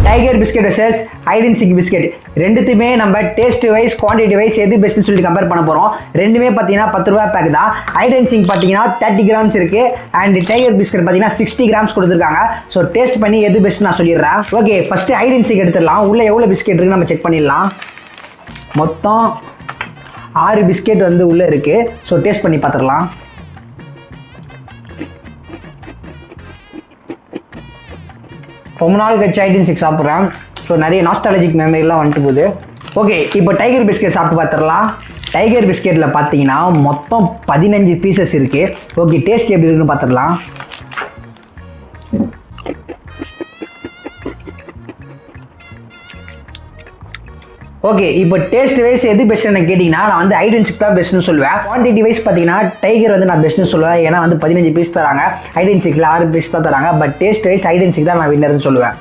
Tiger biscuit versus hide and seek biscuit ரெண்டுத்துமே நம்ம taste wise quantity wise எது பெஸ்ட்னு சொல்லிட்டு கம்பேர் பண்ண போகிறோம். ரெண்டுமே பார்த்தீங்கன்னா 10 ரூபா பேக் தான். ஹைட் அண்ட் சீக் பார்த்தீங்கன்னா 30 கிராம்ஸ் இருக்கு அண்ட் டைகர் பிஸ்கெட் பார்த்தீங்கன்னா 60 கிராம்ஸ் கொடுத்துருக்காங்க. ஸோ டேஸ்ட் பண்ணி எது பெஸ்ட் நான் சொல்லிடுறேன். Okay, first hide and seek எடுத்துடலாம். உள்ள எவ்வளோ பிஸ்கெட் இருக்கு நம்ம செக் பண்ணிடலாம். மொத்தம் 6 பிஸ்கெட் வந்து உள்ள இருக்கு. ஸோ டேஸ்ட் பண்ணி பார்த்துடலாம். ரொம்ப நாள் கழிச்சு ஹைட் அண்ட் சீக் சாப்பிட்றேன். ஸோ நிறைய நாஸ்டாலஜிக் மெமரிலாம் வந்துட்டு போகுது. ஓகே, இப்போ டைகர் பிஸ்கெட் சாப்பிட்டு பார்த்துடலாம். டைகர் பிஸ்கெட்டில் பார்த்தீங்கன்னா மொத்தம் 15 பீசஸ் இருக்குது. ஓகே, டேஸ்ட் எப்படி இருக்குன்னு பார்த்துடலாம். ஓகே, இப்போ டேஸ்ட் வைஸ் எது பெஸ்ட்னு கேட்டிங்கன்னா நான் வந்து ஹைட் அண்ட் சீக் தான் பெஸ்ட்னு சொல்லுவேன். குவான்டிட்டி வைஸ் பார்த்தீங்கன்னா டைகர் வந்து நான் பெஸ்ட்னு சொல்லுவேன். ஏன்னா வந்து 15 பீஸ் தராங்க, ஹைட் அண்ட் சீக்கில் 6 பீஸ் தான் தராங்க. But taste wise hide and seek தான் நான் வின்னர்னு சொல்லுவேன்.